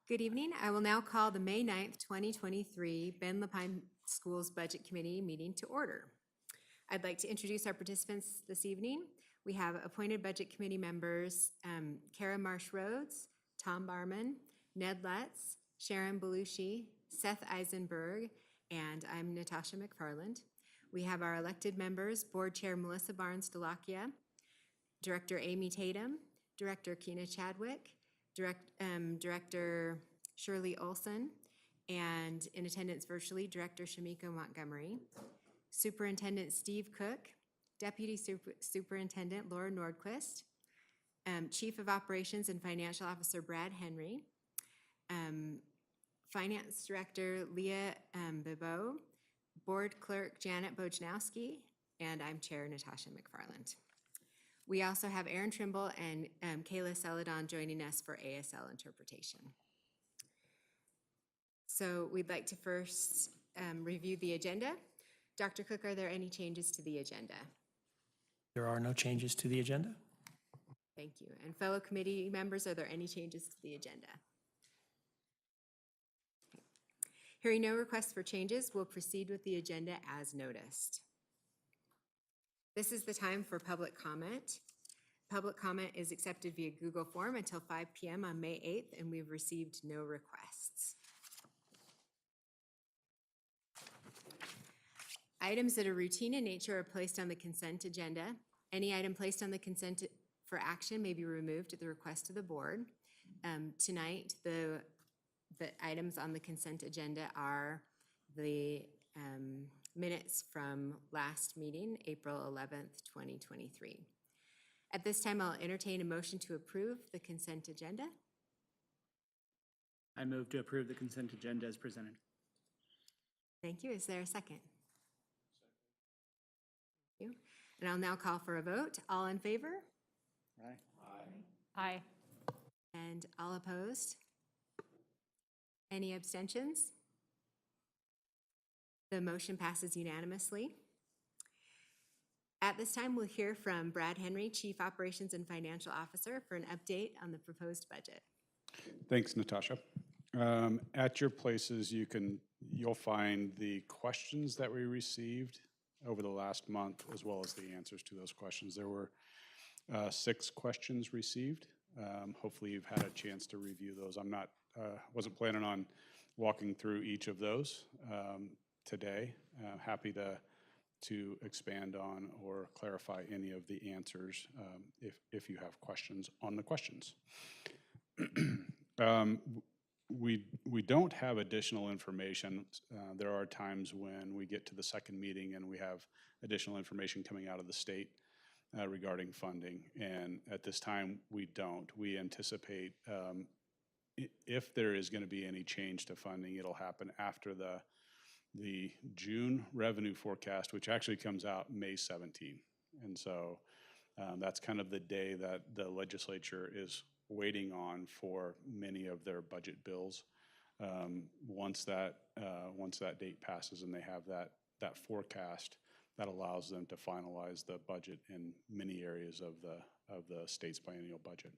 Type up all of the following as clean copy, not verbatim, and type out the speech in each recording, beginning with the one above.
Good evening. I will now call the May 9th, 2023 Bend Lapine Schools Budget Committee meeting to order. I'd like to introduce our participants this evening. We have appointed Budget Committee members Kara Marsh Rhodes, Tom Barman, Ned Letts, Sharon Belushi, Seth Eisenberg, and I'm Natasha McFarland. We have our elected members, Board Chair Melissa Barnes-Delakia, Director Amy Tatum, Director Keena Chadwick, Director Shirley Olson, and in attendance virtually, Director Shamika Montgomery, Superintendent Steve Cook, Deputy Superintendent Laura Nordquist, Chief of Operations and Financial Officer Brad Henry, Finance Director Leah Bibeau, Board Clerk Janet Bojnowski, and I'm Chair Natasha McFarland. We also have Aaron Trimble and Kayla Celadon joining us for ASL interpretation. So we'd like to first review the agenda. Dr. Cook, are there any changes to the agenda? There are no changes to the agenda. Thank you. And fellow committee members, are there any changes to the agenda? Okay. Hearing no requests for changes, we'll proceed with the agenda as noticed. This is the time for public comment. Public comment is accepted via Google Form until 5 p.m. on May 8th, and we've received no requests. Items that are routine in nature are placed on the consent agenda. Any item placed on the consent for action may be removed at the request of the board. Tonight, the items on the consent agenda are the minutes from last meeting, April 11th, 2023. At this time, I'll entertain a motion to approve the consent agenda. I move to approve the consent agenda as presented. Thank you. Is there a second? Thank you. And I'll now call for a vote. All in favor? Aye. Aye. And all opposed? Any abstentions? The motion passes unanimously. At this time, we'll hear from Brad Henry, Chief Operations and Financial Officer, for an update on the proposed budget. Thanks, Natasha. At your places, you'll find the questions that we received over the last month, as well as the answers to those questions. There were 6 questions received. Hopefully, you've had a chance to review those. Wasn't planning on walking through each of those today. Happy to expand on or clarify any of the answers if you have questions on the questions. We don't have additional information. There are times when we get to the second meeting and we have additional information coming out of the state regarding funding, and at this time we don't. We anticipate if there is going to be any change to funding, it'll happen after the June revenue forecast, which actually comes out May 17th. And so that's kind of the day that the legislature is waiting on for many of their budget bills. Once that date passes and they have that forecast, that allows them to finalize the budget in many areas of the state's biennial budget.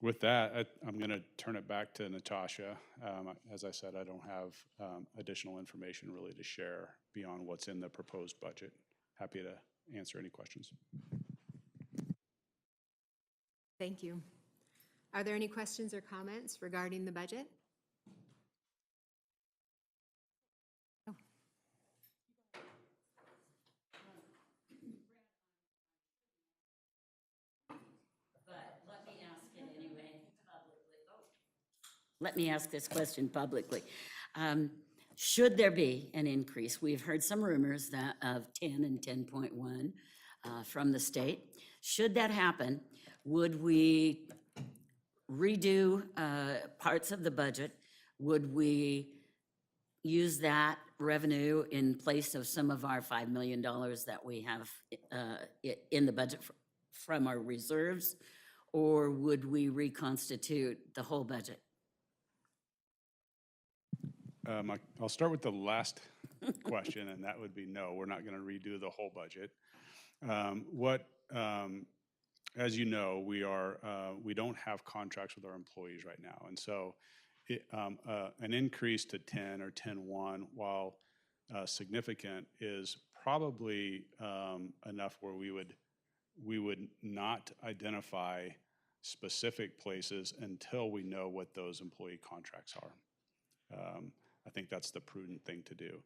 With that, I'm going to turn it back to Natasha. As I said, I don't have additional information really to share beyond what's in the proposed budget. Happy to answer any questions. Thank you. Are there any questions or comments regarding the budget? Oh. Let me ask this question publicly. Should there be an increase? We've heard some rumors that of 10 and 10.1 from the state. Should that happen, would we redo parts of the budget? Would we use that revenue in place of some of our $5 million that we have in the budget from our reserves? Or would we reconstitute the whole budget? I'll start with the last question, and that would be no, we're not going to redo the whole budget. What as you know, we don't have contracts with our employees right now. And so an increase to 10 or 10.1, while significant, is probably enough where we would not identify specific places until we know what those employee contracts are. I think that's the prudent thing to do.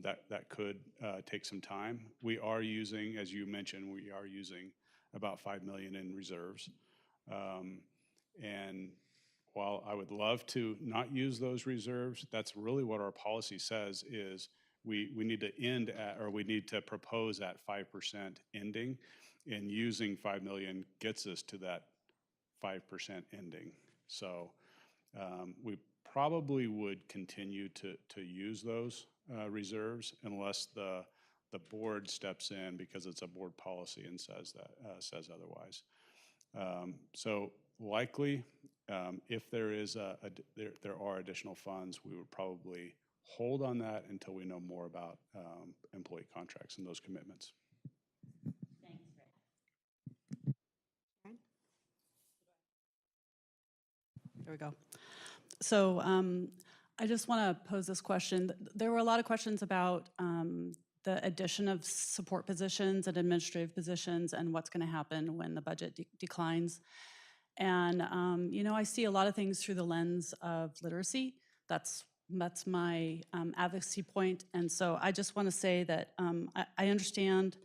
That could take some time. We are using, as you mentioned, we are using about $5 million in reserves. And while I would love to not use those reserves, that's really what our policy says is we need to end at, or we need to propose at 5% ending, and using 5 million gets us to that 5% ending. So we probably would continue to use those reserves unless the board steps in because it's a board policy and says otherwise. So likely, if there is there are additional funds, we would probably hold on that until we know more about employee contracts and those commitments. Thanks, Fred. There we go. So I just want to pose this question. There were a lot of questions about the addition of support positions and administrative positions and what's going to happen when the budget declines. And, you know, I see a lot of things through the lens of literacy. That's my advocacy point. And so I just want to say that I understand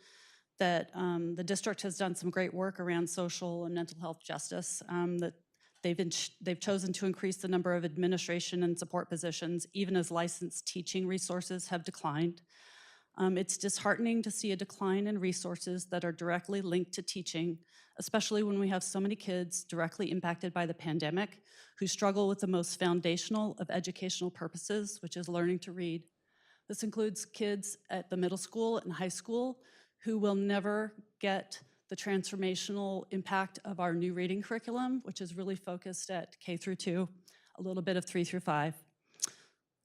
that the district has done some great work around social and mental health justice, that they've chosen to increase the number of administration and support positions, even as licensed teaching resources have declined. It's disheartening to see a decline in resources that are directly linked to teaching, especially when we have so many kids directly impacted by the pandemic who struggle with the most foundational of educational purposes, which is learning to read. This includes kids at the middle school and high school who will never get the transformational impact of our new reading curriculum, which is really focused at K through 2, a little bit of 3 through 5.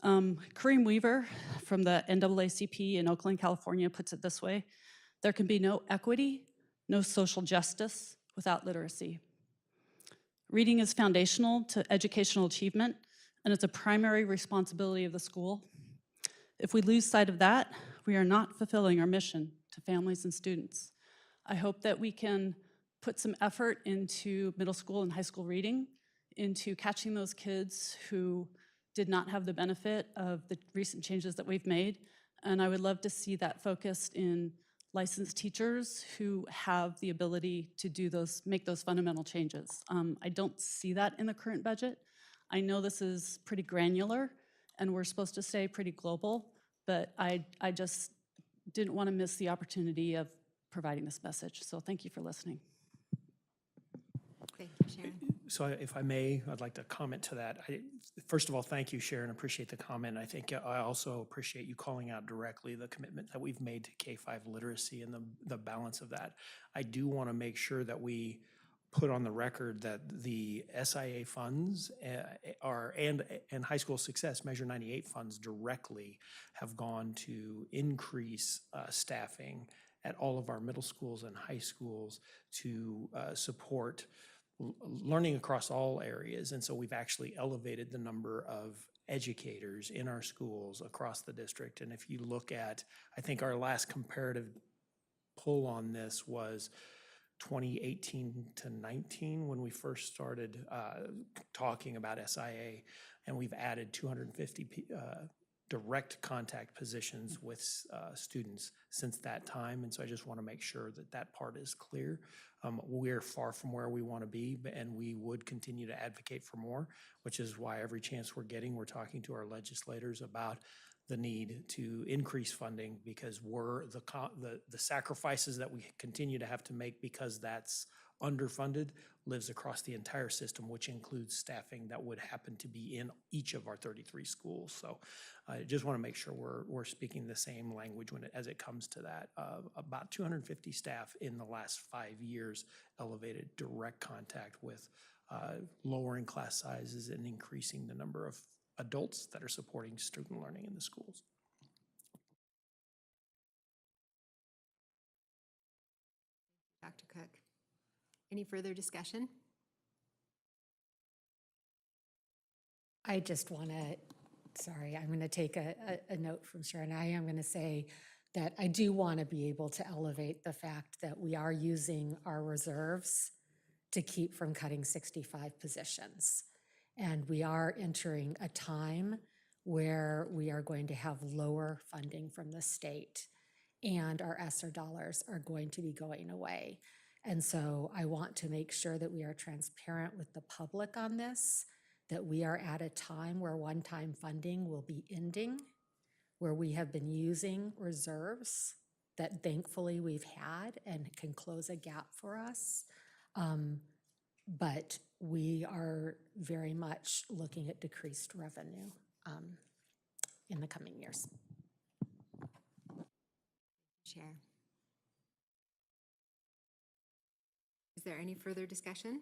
Kareem Weaver from the NAACP in Oakland, California puts it this way: there can be no equity, no social justice without literacy. Reading is foundational to educational achievement, and it's a primary responsibility of the school. If we lose sight of that, we are not fulfilling our mission to families and students. I hope that we can put some effort into middle school and high school reading, into catching those kids who did not have the benefit of the recent changes that we've made. And I would love to see that focused in licensed teachers who have the ability to make those fundamental changes. I don't see that in the current budget. I know this is pretty granular and we're supposed to stay pretty global, but I just didn't want to miss the opportunity of providing this message. So thank you for listening. Thank you, Sharon. So if I may, I'd like to comment to that. First of all, thank you, Sharon. Appreciate the comment. I think I also appreciate you calling out directly the commitment that we've made to K-5 literacy and the balance of that. I do want to make sure that we put on the record that the SIA funds and High School Success Measure 98 funds directly have gone to increase staffing at all of our middle schools and high schools to support learning across all areas. And so we've actually elevated the number of educators in our schools across the district. And if you look at, I think our last comparative poll on this was 2018 to 19 when we first started talking about SIA, and we've added 250 direct contact positions with students since that time. And so I just want to make sure that that part is clear. We're far from where we want to be, and we would continue to advocate for more, which is why every chance we're getting, we're talking to our legislators about the need to increase funding, because we're the sacrifices that we continue to have to make because that's underfunded lives across the entire system, which includes staffing that would happen to be in each of our 33 schools. So I just want to make sure we're speaking the same language as it comes to that. About 250 staff in the last 5 years elevated direct contact with lowering class sizes and increasing the number of adults that are supporting student learning in the schools. Dr. Cook. Any further discussion? I just want to, sorry, I'm going to take a note from Sharon. I am going to say that I do want to be able to elevate the fact that we are using our reserves to keep from cutting 65 positions. And we are entering a time where we are going to have lower funding from the state, and our ESSER dollars are going to be going away. And so I want to make sure that we are transparent with the public on this, that we are at a time where one-time funding will be ending, where we have been using reserves that thankfully we've had and can close a gap for us. But we are very much looking at decreased revenue in the coming years. Chair. Is there any further discussion?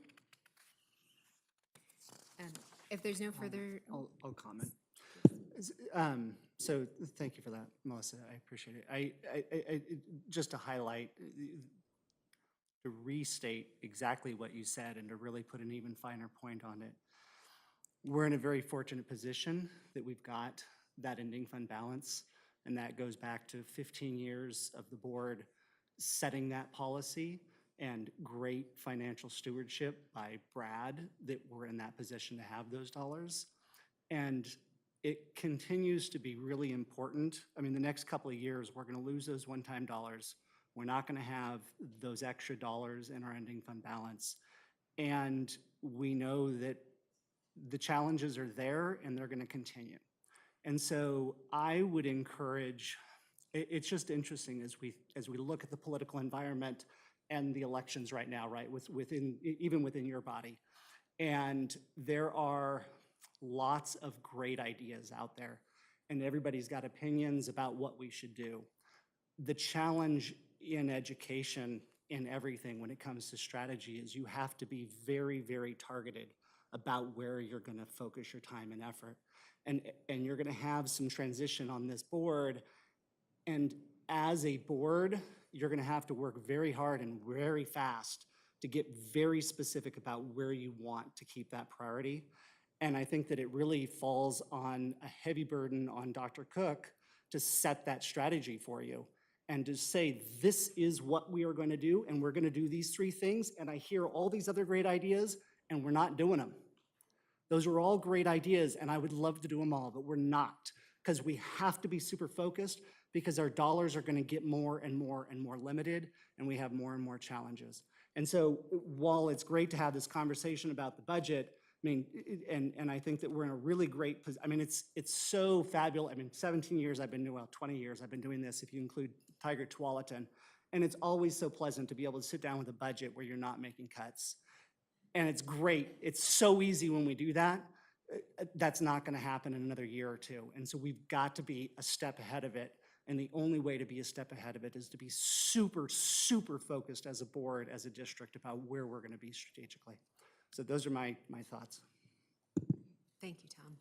If there's no further, I'll comment. So thank you for that, Melissa. I appreciate it. I just to highlight, to restate exactly what you said and to really put an even finer point on it. We're in a very fortunate position that we've got that ending fund balance, and that goes back to 15 years of the board setting that policy and great financial stewardship by Brad that we're in that position to have those dollars. And it continues to be really important. I mean, the next couple of years, we're gonna lose those one-time dollars. We're not gonna have those extra dollars in our ending fund balance. And we know that the challenges are there and they're gonna continue. And so I would encourage, it's just interesting as we look at the political environment and the elections right now, right, even within your body. And there are lots of great ideas out there, and everybody's got opinions about what we should do. The challenge in education, in everything when it comes to strategy, is you have to be very, very targeted about where you're gonna focus your time and effort. And you're gonna have some transition on this board, and as a board, you're gonna have to work very hard and very fast to get very specific about where you want to keep that priority. And I think that it really falls on a heavy burden on Dr. Cook to set that strategy for you and to say, this is what we are going to do, and we're going to do these three things, and I hear all these other great ideas, and we're not doing them. Those are all great ideas, and I would love to do them all, but we're not, because we have to be super focused, because our dollars are going to get more and more and more limited, and we have more and more challenges. And so while it's great to have this conversation about the budget, I mean, and I think that we're in a really great position. I mean, it's so fabulous. I mean, 17 years I've been doing, well, 20 years I've been doing this, if you include Tiger Tualatin. And it's always so pleasant to be able to sit down with a budget where you're not making cuts. And it's great. It's so easy when we do that. That's not going to happen in another year or two. And so we've got to be a step ahead of it. And the only way to be a step ahead of it is to be super, super focused as a board, as a district, about where we're going to be strategically. So those are my thoughts. thank you, Tom.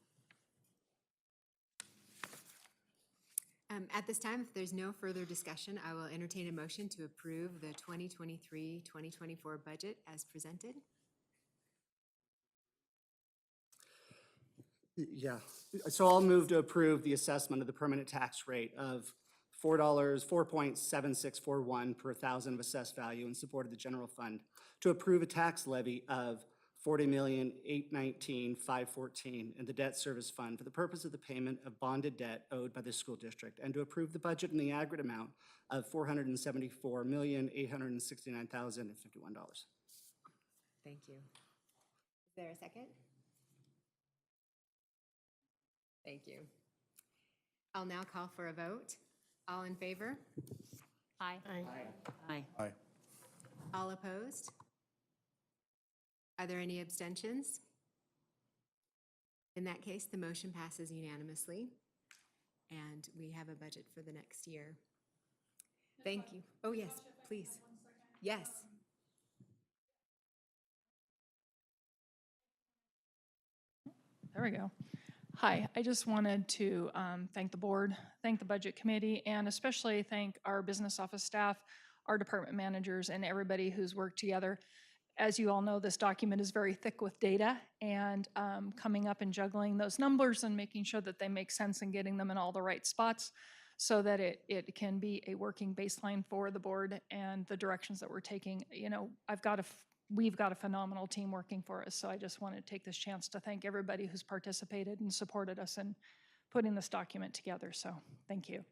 At this time, if there's no further discussion, I will entertain a motion to approve the 2023-2024 budget as presented. Yeah, so I'll move to approve the assessment of the permanent tax rate of $4.7641 per thousand of assessed value in support of the general fund, to approve a tax levy of $40,819,514 in the debt service fund for the purpose of the payment of bonded debt owed by the school district, and to approve the budget in the aggregate amount of $474,869,051. Thank you. Is there a second? Thank you. I'll now call for a vote. All in favor? Aye. Aye. All opposed? Are there any abstentions? In that case, the motion passes unanimously, and we have a budget for the next year. Thank you. Oh, yes, please. Yes. There we go. Hi, I just wanted to thank the board, thank the budget committee, and especially thank our business office staff, our department managers, and everybody who's worked together. as you all know, this document is very thick with data, and coming up and juggling those numbers and making sure that they make sense and getting them in all the right spots so that it can be a working baseline for the board and the directions that we're taking. You know, we've got a phenomenal team working for us, so I just want to take this chance to thank everybody who's participated and supported us in putting this document together, so thank you.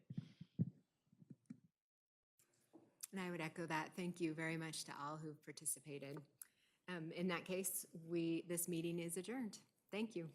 And I would echo that. Thank you very much to all who've participated. In that case, this meeting is adjourned. Thank you.